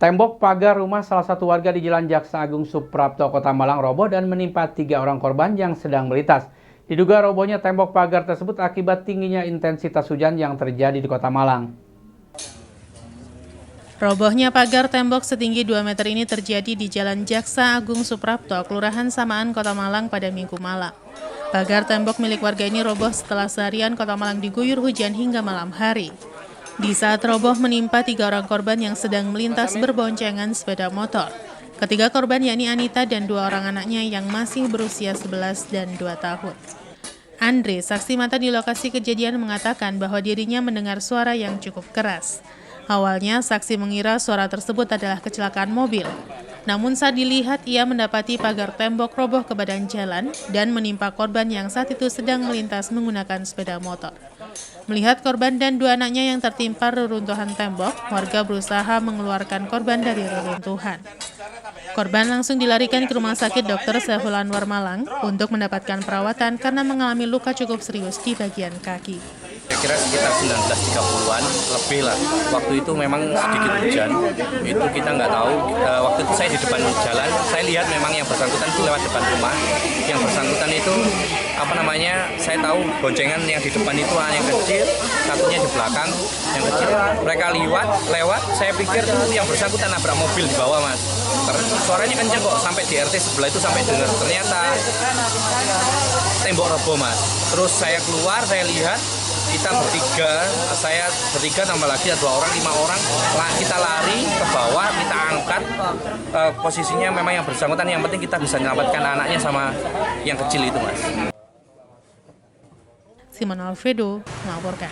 Tembok pagar rumah salah satu warga di Jalan Jaksa Agung Suprapto, Kota Malang roboh dan menimpa 3 orang korban yang sedang melintas. Diduga robohnya tembok pagar tersebut akibat tingginya intensitas hujan yang terjadi di Kota Malang. Robohnya pagar tembok setinggi 2 meter ini terjadi di Jalan Jaksa Agung Suprapto, Kelurahan Samaan, Kota Malang pada Minggu malam. Pagar tembok milik warga ini roboh setelah seharian Kota Malang diguyur hujan hingga malam hari. Di saat roboh menimpa 3 orang korban yang sedang melintas berboncengan sepeda motor. Ketiga korban yakni Anita dan 2 orang anaknya yang masih berusia 11 dan 2 tahun. Andre, saksi mata di lokasi kejadian, mengatakan bahwa dirinya mendengar suara yang cukup keras. Awalnya, saksi mengira suara tersebut adalah kecelakaan mobil. Namun saat dilihat, ia mendapati pagar tembok roboh ke badan jalan dan menimpa korban yang saat itu sedang melintas menggunakan sepeda motor. Melihat korban dan 2 anaknya yang tertimpa reruntuhan tembok, warga berusaha mengeluarkan korban dari reruntuhan. Korban langsung dilarikan ke Rumah Sakit Dr. Saiful Anwar Malang untuk mendapatkan perawatan karena mengalami luka cukup serius di bagian kaki. Saya kira sekitar 19.30-an lebih lah. Waktu itu memang sedikit hujan. Itu kita nggak tahu. Waktu itu saya di depan jalan, saya lihat memang yang bersangkutan itu lewat depan rumah. Yang bersangkutan itu saya tahu boncengan yang di depan itu yang kecil, satunya di belakang, yang kecil. Mereka lewat. Saya pikir itu yang bersangkutan nabrak mobil di bawah, Mas. Suaranya kenceng kok, sampai di RT sebelah itu sampai dengar. Ternyata tembok roboh, Mas. Terus saya keluar, saya lihat. Saya bertiga tambah lagi ada 2 orang, 5 orang. Kita lari ke bawah, kita angkat. Posisinya memang yang bersangkutan, yang penting kita bisa menyelamatkan anaknya sama yang kecil itu, Mas. Simon Alfredo melaporkan.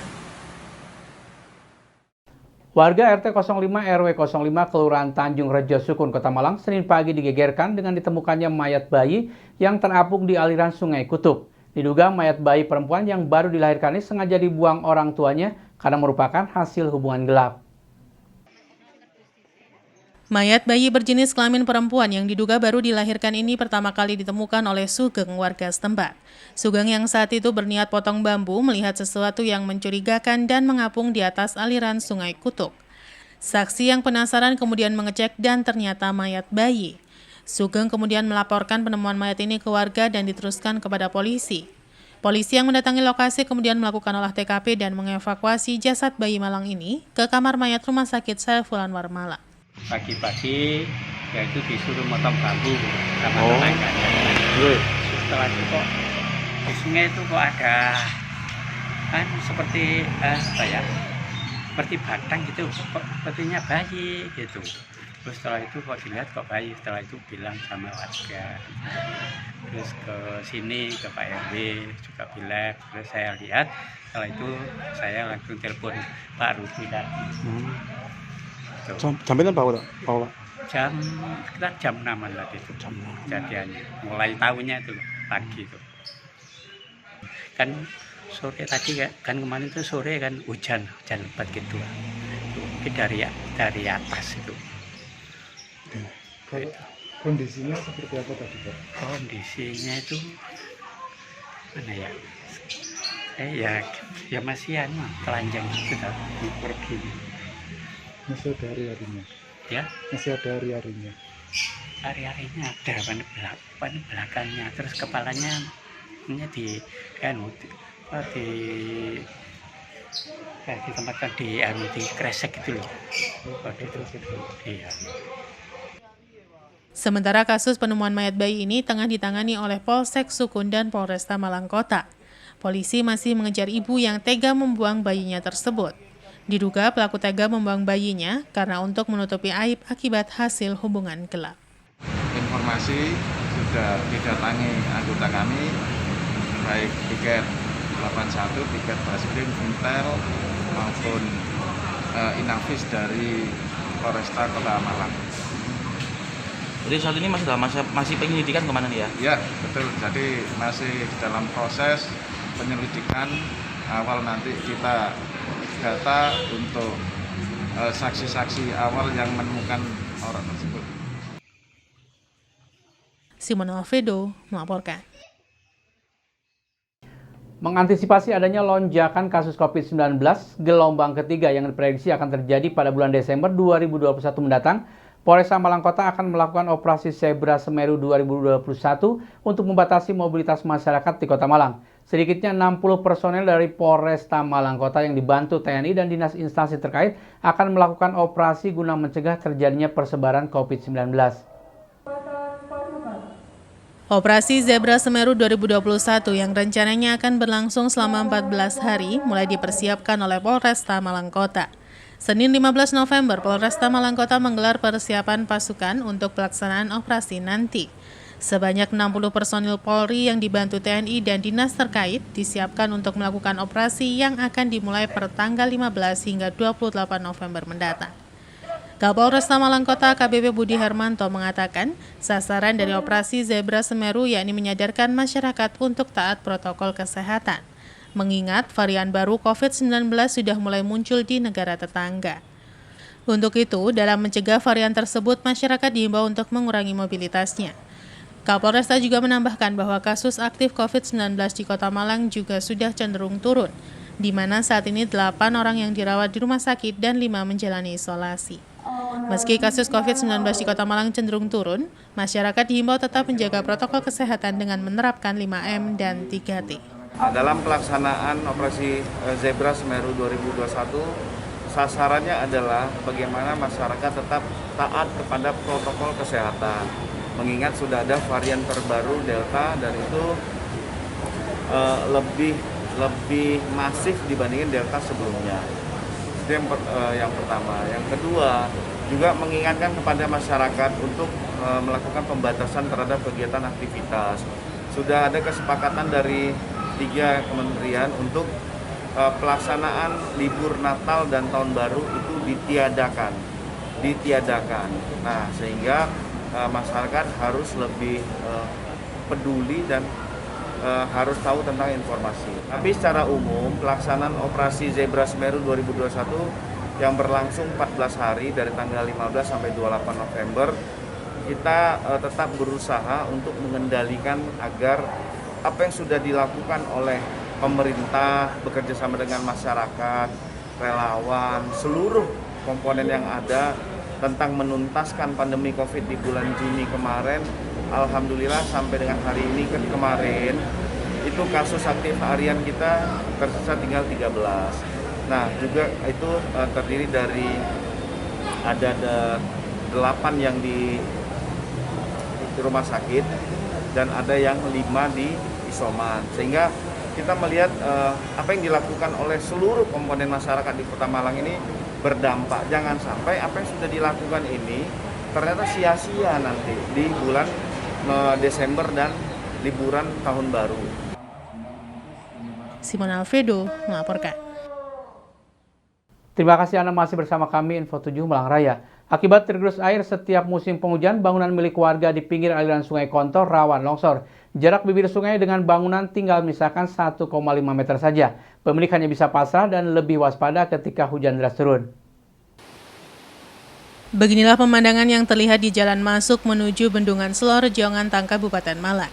Warga RT 05 RW 05 Kelurahan Tanjung Rejo Sukun, Kota Malang, Senin pagi digegerkan dengan ditemukannya mayat bayi yang terapung di aliran Sungai Kutub. Diduga mayat bayi perempuan yang baru dilahirkan ini sengaja dibuang orang tuanya karena merupakan hasil hubungan gelap. Mayat bayi berjenis kelamin perempuan yang diduga baru dilahirkan ini pertama kali ditemukan oleh Sugeng, warga setempat. Sugeng yang saat itu berniat potong bambu melihat sesuatu yang mencurigakan dan mengapung di atas aliran Sungai Kutub. Saksi yang penasaran kemudian mengecek dan ternyata mayat bayi. Sugeng kemudian melaporkan penemuan mayat ini ke warga dan diteruskan kepada polisi. Polisi yang mendatangi lokasi kemudian melakukan olah TKP dan mengevakuasi jasad bayi malang ini ke kamar mayat Rumah Sakit Saiful Anwar Malang. Pagi-pagi yaitu disuruh motong bambu sama tetangganya. Setelah itu kok di sungai itu kok ada seperti seperti batang gitu, sepertinya bayi gitu. Terus setelah itu kok dilihat kok bayi, setelah itu bilang sama warga. Terus ke sini ke Pak RW juga bilang, terus saya lihat, setelah itu saya langsung telepon Pak Rudi tadi. Jam berapa Pak? Sekitar jam 6 tadi itu kejadiannya. Mulai tahunya itu pagi itu. Kan sore tadi kan kemarin itu sore kan hujan lebat gitu. Mungkin dari atas itu. Kondisinya seperti apa tadi, Pak? Kondisinya itu mana ya? Ya masih telanjang gitu pergi. Masih ada hari-harinya. Ya? Masih ada hari-harinya. Hari-harinya ada ban belakangnya, terus kepalanya ditempatkan di kresek gitu loh. Iya. Sementara kasus penemuan mayat bayi ini tengah ditangani oleh Polsek Sukun dan Polresta Malang Kota. Polisi masih mengejar ibu yang tega membuang bayinya tersebut. Diduga pelaku tega membuang bayinya karena untuk menutupi aib akibat hasil hubungan gelap. Informasi sudah didatangi anggota kami, baik tiket 81, tiket Baskrim, Intel, maupun Inavis dari Polresta Kota Malang. Jadi saat ini masih penyelidikan kemana nih ya? Ya, betul. Jadi masih dalam proses penyelidikan. Awal nanti kita data untuk saksi-saksi awal yang menemukan orang tersebut. Simon Alfredo melaporkan. Mengantisipasi adanya lonjakan kasus COVID-19, gelombang ketiga yang diprediksi akan terjadi pada bulan Desember 2021 mendatang, Polresta Malang Kota akan melakukan operasi Zebra Semeru 2021 untuk membatasi mobilitas masyarakat di Kota Malang. Sedikitnya 60 personel dari Polresta Malang Kota yang dibantu TNI dan dinas instansi terkait akan melakukan operasi guna mencegah terjadinya persebaran COVID-19. Operasi Zebra Semeru 2021 yang rencananya akan berlangsung selama 14 hari mulai dipersiapkan oleh Polresta Malang Kota. Senin 15 November, Polresta Malang Kota menggelar persiapan pasukan untuk pelaksanaan operasi nanti. Sebanyak 60 personil Polri yang dibantu TNI dan dinas terkait disiapkan untuk melakukan operasi yang akan dimulai per tanggal 15 hingga 28 November mendatang. Kapolresta Malang Kota AKBP Budi Hermanto mengatakan, sasaran dari operasi Zebra Semeru yakni menyadarkan masyarakat untuk taat protokol kesehatan. Mengingat varian baru COVID-19 sudah mulai muncul di negara tetangga. Untuk itu, dalam mencegah varian tersebut, masyarakat diimbau untuk mengurangi mobilitasnya. Kapolresta juga menambahkan bahwa kasus aktif COVID-19 di Kota Malang juga sudah cenderung turun, di mana saat ini 8 orang yang dirawat di rumah sakit dan 5 menjalani isolasi. Meski kasus COVID-19 di Kota Malang cenderung turun, masyarakat diimbau tetap menjaga protokol kesehatan dengan menerapkan 5M dan 3T. Dalam pelaksanaan operasi Zebra Semeru 2021, sasarannya adalah bagaimana masyarakat tetap taat kepada protokol kesehatan. Mengingat sudah ada varian terbaru Delta dan itu lebih masif dibandingin Delta sebelumnya. Itu yang pertama. Yang kedua, juga mengingatkan kepada masyarakat untuk melakukan pembatasan terhadap kegiatan aktivitas. Sudah ada kesepakatan dari 3 kementerian untuk pelaksanaan libur Natal dan Tahun Baru itu ditiadakan. Nah, sehingga masyarakat harus lebih peduli dan harus tahu tentang informasi. Tapi secara umum, pelaksanaan operasi Zebra Semeru 2021 yang berlangsung 14 hari dari tanggal 15 sampai 28 November, kita tetap berusaha untuk mengendalikan agar apa yang sudah dilakukan oleh pemerintah bekerja sama dengan masyarakat, relawan, seluruh komponen yang ada tentang menuntaskan pandemi COVID di bulan Juni kemarin. Alhamdulillah sampai dengan hari ini kemarin itu kasus aktif harian kita tersisa tinggal 13. Nah juga itu terdiri dari ada 8 yang di rumah sakit dan ada yang 5 di isoman. Sehingga kita melihat apa yang dilakukan oleh seluruh komponen masyarakat di Kota Malang ini berdampak. Jangan sampai apa yang sudah dilakukan ini ternyata sia-sia nanti di bulan Desember dan liburan tahun baru. Simon Alfredo melaporkan. Terima kasih Anda masih bersama kami Info 7 Malang Raya. Akibat tergerus air setiap musim penghujan, bangunan milik warga di pinggir aliran Sungai Kontor rawan longsor. Jarak bibir sungai dengan bangunan tinggal misalkan 1,5 meter saja. Pemilik hanya bisa pasrah dan lebih waspada ketika hujan deras turun. Beginilah pemandangan yang terlihat di jalan masuk menuju Bendungan Selorejo Ngantang, Kabupaten Malang.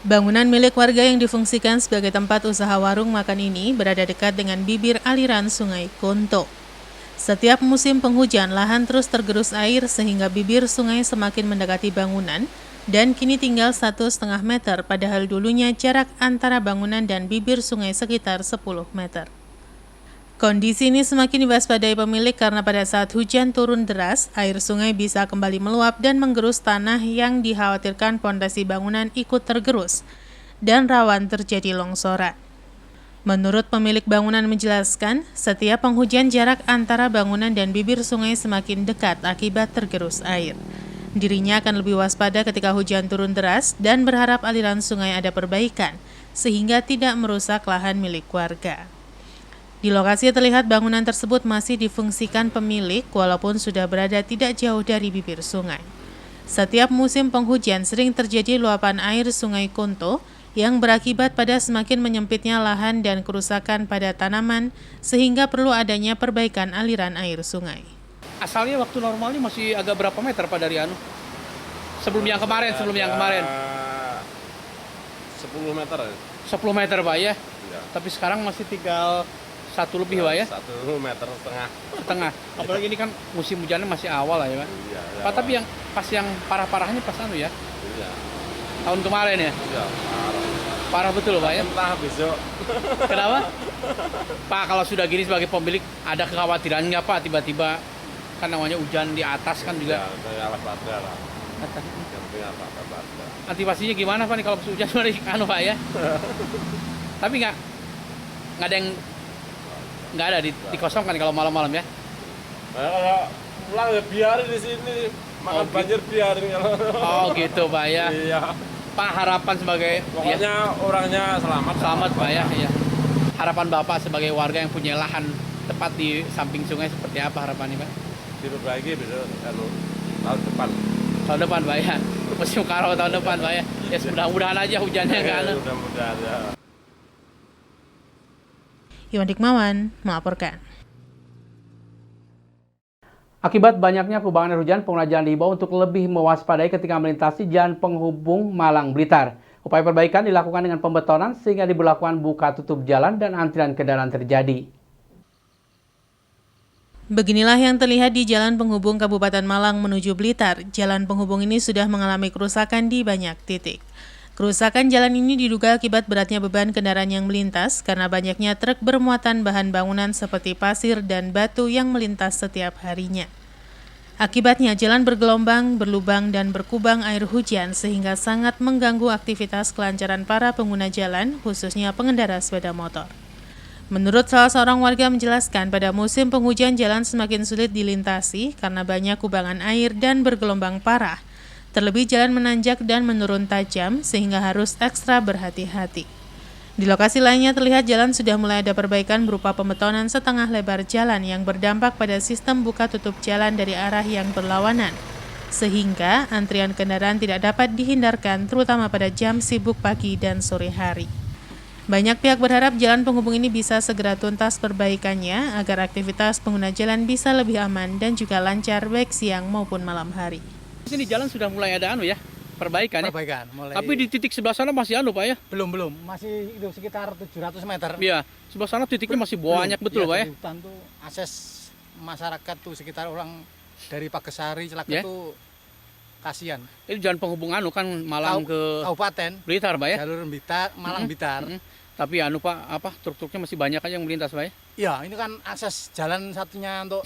Bangunan milik warga yang difungsikan sebagai tempat usaha warung makan ini berada dekat dengan bibir aliran Sungai Konto. Setiap musim penghujan, lahan terus tergerus air sehingga bibir sungai semakin mendekati bangunan dan kini tinggal 1,5 meter, padahal dulunya jarak antara bangunan dan bibir sungai sekitar 10 meter. Kondisi ini semakin diwaspadai pemilik karena pada saat hujan turun deras, air sungai bisa kembali meluap dan menggerus tanah yang dikhawatirkan pondasi bangunan ikut tergerus dan rawan terjadi longsoran. Menurut pemilik bangunan menjelaskan, setiap penghujan jarak antara bangunan dan bibir sungai semakin dekat akibat tergerus air. Dirinya akan lebih waspada ketika hujan turun deras dan berharap aliran sungai ada perbaikan, sehingga tidak merusak lahan milik warga. Di lokasi terlihat bangunan tersebut masih difungsikan pemilik walaupun sudah berada tidak jauh dari bibir sungai. Setiap musim penghujan sering terjadi luapan air Sungai Konto yang berakibat pada semakin menyempitnya lahan dan kerusakan pada tanaman sehingga perlu adanya perbaikan aliran air sungai. Asalnya waktu normalnya masih agak berapa meter Pak dari sebelum yang kemarin? 10 meter. 10 meter Pak ya? Tapi sekarang masih tinggal 1 lebih Pak ya? 1,5 meter. Setengah. Apalagi ini kan musim hujannya masih awal lah ya Pak. Iya. Pak, tapi yang pas yang parah-parahnya pas ya? Iya. Tahun kemarin ya? Iya, parah. Parah betul Pak ya? Entah besok. Kenapa? Pak, kalau sudah gini sebagai pemilik ada kekhawatiran nggak Pak tiba-tiba kan namanya hujan di atas kan juga. Ya, saya waspada lah. Yang penting waspada. Antisipasinya gimana Pak nih kalau hujan Pak ya? Tapi nggak ada yang nggak ada dikosongkan kalau malam-malam ya? Kalau pulang ya biarin di sini. Makan banjir biarin kalau. Oh gitu Pak ya. Iya. Pak, harapan sebagai Pokoknya orangnya selamat. Selamat Pak ya. Harapan Bapak sebagai warga yang punya lahan tepat di samping sungai seperti apa harapannya Pak? Diperbaiki besok tahun depan. Tahun depan Pak ya. Musim kemarau tahun depan Pak ya. Ya mudah-mudahan aja hujannya kan. Mudah-mudahan ya. Iwan Dikmawan melaporkan. Akibat banyaknya kubangan air hujan, pengguna jalan diimbau untuk lebih mewaspadai ketika melintasi jalan penghubung Malang Blitar. Upaya perbaikan dilakukan dengan pembetonan sehingga diberlakukan buka tutup jalan dan antrian kendaraan terjadi. Beginilah yang terlihat di jalan penghubung Kabupaten Malang menuju Blitar. Jalan penghubung ini sudah mengalami kerusakan di banyak titik. Kerusakan jalan ini diduga akibat beratnya beban kendaraan yang melintas karena banyaknya truk bermuatan bahan bangunan seperti pasir dan batu yang melintas setiap harinya. Akibatnya jalan bergelombang, berlubang, dan berkubang air hujan sehingga sangat mengganggu aktivitas kelancaran para pengguna jalan, khususnya pengendara sepeda motor. Menurut salah seorang warga menjelaskan, pada musim penghujan jalan semakin sulit dilintasi karena banyak kubangan air dan bergelombang parah. Terlebih jalan menanjak dan menurun tajam sehingga harus ekstra berhati-hati. Di lokasi lainnya terlihat jalan sudah mulai ada perbaikan berupa pembetonan setengah lebar jalan yang berdampak pada sistem buka tutup jalan dari arah yang berlawanan. Sehingga antrian kendaraan tidak dapat dihindarkan terutama pada jam sibuk pagi dan sore hari. Banyak pihak berharap jalan penghubung ini bisa segera tuntas perbaikannya agar aktivitas pengguna jalan bisa lebih aman dan juga lancar baik siang maupun malam hari. Di sini jalan sudah mulai ada perbaikan ya? Perbaikan, mulai. Tapi di titik sebelah sana masih Pak ya? Belum, masih itu sekitar 700 meter. Iya, sebelah sana titiknya masih banyak betul Pak ya? Di hutan tuh akses masyarakat tuh sekitar orang dari Pagesari, Celaka tuh kasihan. Ini jalan penghubung kan Malang ke Kabupaten Blitar Pak ya? Jalur Blitar, Malang Blitar. Tapi Pak, truk-truknya masih banyak aja yang melintas Pak ya? Iya, ini kan akses jalan satunya untuk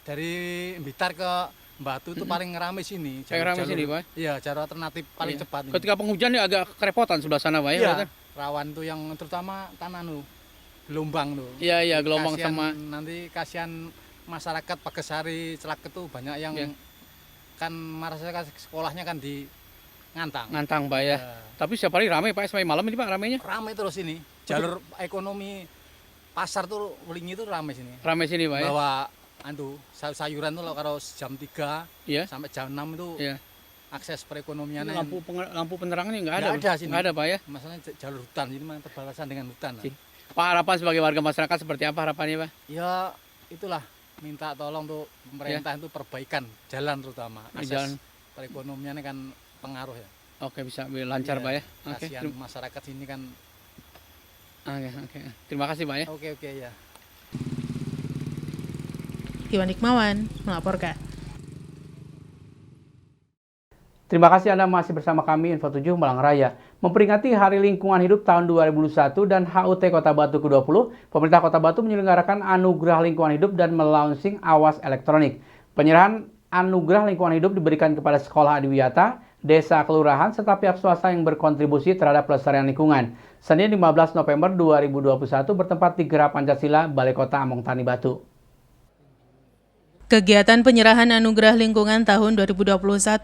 dari Blitar ke Batu itu paling ramai sini. Paling ramai sini Pak? Iya, jalur alternatif paling cepat. Ketika penghujan ya agak kerepotan sebelah sana Pak ya? Iya, rawan tuh yang terutama kan gelombang tuh. Iya, gelombang kasian, sama. Nanti kasihan masyarakat Pagesari, Celaka tuh banyak yang kan masyarakat sekolahnya kan di Ngantang Pak ya. Tapi setiap hari ramai Pak, sampai malam ini Pak ramainya? Ramai terus ini. Jalur ekonomi pasar tuh wingi itu ramai sini. Ramai sini Pak ya. Bawa sayuran tuh kalau jam 3 sampai jam 6 itu akses perekonomiannya. Lampu penerangannya nggak ada. Nggak ada sini. Nggak ada Pak ya. Masalahnya jalur hutan ini memang terbatasan dengan hutan. Pak, harapan sebagai warga masyarakat seperti apa harapannya Pak? Ya itulah, minta tolong tuh pemerintah itu perbaikan jalan terutama. Akses perekonomiannya kan pengaruh ya. Oke, bisa lancar Pak ya. Kasihan masyarakat sini kan. Oke. Terima kasih Pak ya. Oke ya. Iwan Dikmawan melaporkan. Terima kasih Anda masih bersama kami Info 7 Malang Raya. Memperingati Hari Lingkungan Hidup tahun 2021 dan HUT Kota Batu ke-20, pemerintah Kota Batu menyelenggarakan Anugerah Lingkungan Hidup dan melaunching Awas Elektronik. Penyerahan Anugerah Lingkungan Hidup diberikan kepada Sekolah Adiwiyata, desa, kelurahan, serta pihak swasta yang berkontribusi terhadap pelestarian lingkungan. Senin 15 November 2021 bertempat di Gera Pancasila, Balai Kota Among Tani Batu. Kegiatan penyerahan Anugerah Lingkungan tahun 2021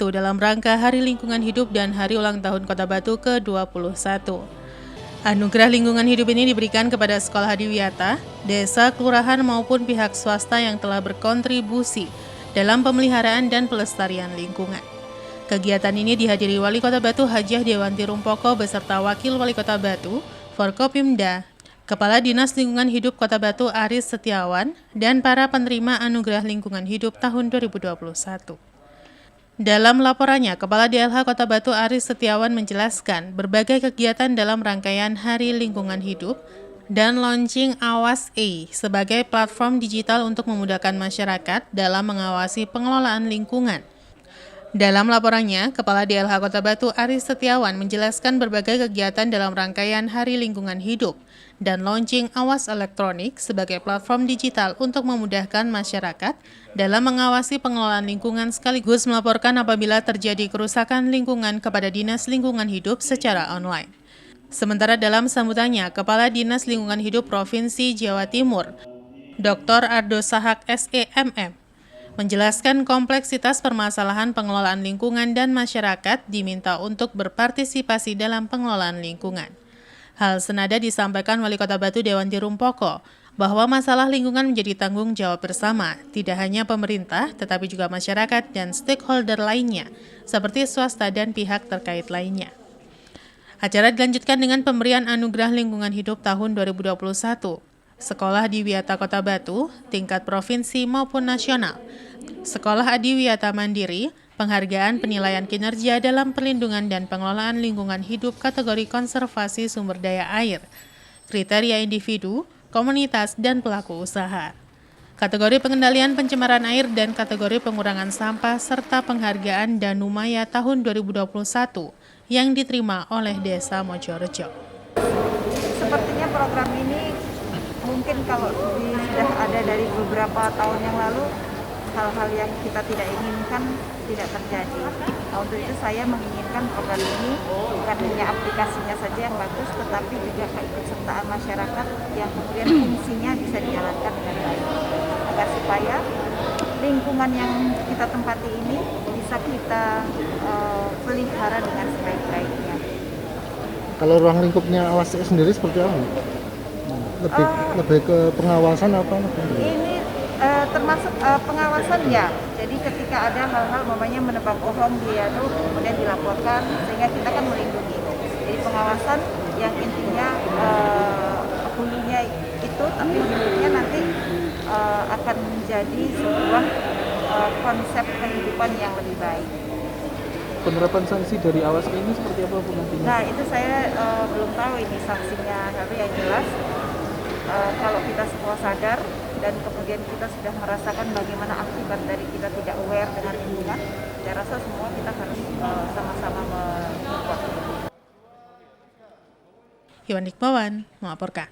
dalam rangka Hari Lingkungan Hidup dan Hari Ulang Tahun Kota Batu ke-21. Anugerah Lingkungan Hidup ini diberikan kepada Sekolah Adiwiyata, desa, kelurahan maupun pihak swasta yang telah berkontribusi dalam pemeliharaan dan pelestarian lingkungan. Kegiatan ini dihadiri Wali Kota Batu Hajah Dewanti Rumpoko beserta Wakil Wali Kota Batu, Forkopimda, Kepala Dinas Lingkungan Hidup Kota Batu Aris Setiawan, dan para penerima Anugerah Lingkungan Hidup tahun 2021. Dalam laporannya, Kepala DLH Kota Batu Aris Setiawan menjelaskan berbagai kegiatan dalam rangkaian Hari Lingkungan Hidup dan launching Awas E sebagai platform digital untuk memudahkan masyarakat dalam mengawasi pengelolaan lingkungan. Dalam laporannya, Kepala DLH Kota Batu Aris Setiawan menjelaskan berbagai kegiatan dalam rangkaian Hari Lingkungan Hidup dan launching Awas Elektronik sebagai platform digital untuk memudahkan masyarakat dalam mengawasi pengelolaan lingkungan sekaligus melaporkan apabila terjadi kerusakan lingkungan kepada Dinas Lingkungan Hidup secara online. Sementara dalam sambutannya, Kepala Dinas Lingkungan Hidup Provinsi Jawa Timur, Dr. Ardo Sahak SEMM, menjelaskan kompleksitas permasalahan pengelolaan lingkungan dan masyarakat diminta untuk berpartisipasi dalam pengelolaan lingkungan. Hal senada disampaikan Wali Kota Batu Dewanti Rumpoko, bahwa masalah lingkungan menjadi tanggung jawab bersama, tidak hanya pemerintah, tetapi juga masyarakat dan stakeholder lainnya, seperti swasta dan pihak terkait lainnya. Acara dilanjutkan dengan pemberian Anugerah Lingkungan Hidup tahun 2021. Sekolah Adiwiyata Kota Batu, tingkat provinsi maupun nasional. Sekolah Adiwiyata Mandiri, penghargaan penilaian kinerja dalam perlindungan dan pengelolaan lingkungan hidup kategori konservasi sumber daya air, kriteria individu, komunitas, dan pelaku usaha. Kategori pengendalian pencemaran air dan kategori pengurangan sampah serta penghargaan Danumaya tahun 2021 yang diterima oleh Desa Mojorejo. Sepertinya program ini mungkin kalau sudah ada dari beberapa tahun yang lalu, hal-hal yang kita tidak inginkan tidak terjadi. Nah, untuk itu saya menginginkan program ini bukan hanya aplikasinya saja yang bagus, tetapi juga keikutsertaan masyarakat yang kemudian fungsinya bisa dijalankan dengan baik, agar supaya lingkungan yang kita tempati ini bisa kita pelihara dengan sebaik-baiknya. Kalau ruang lingkupnya Awas sendiri seperti apa? Lebih ke pengawasan apa? Ini termasuk pengawasan ya. Jadi ketika ada hal-hal namanya menebang pohon kemudian dilaporkan, sehingga kita kan melindungi. Jadi pengawasan yang intinya hulunya itu, tapi hilirnya nanti akan menjadi sebuah konsep kehidupan yang lebih baik. Penerapan sanksi dari Awas ini seperti apa Bu nantinya? Nah itu saya belum tahu ini sanksinya, tapi yang jelas kalau kita semua sadar dan kemudian kita sudah merasakan bagaimana akibat dari kita tidak aware dengan lingkungan, saya rasa semua kita harus sama-sama menguatkan. Iwan Dikmawan melaporkan.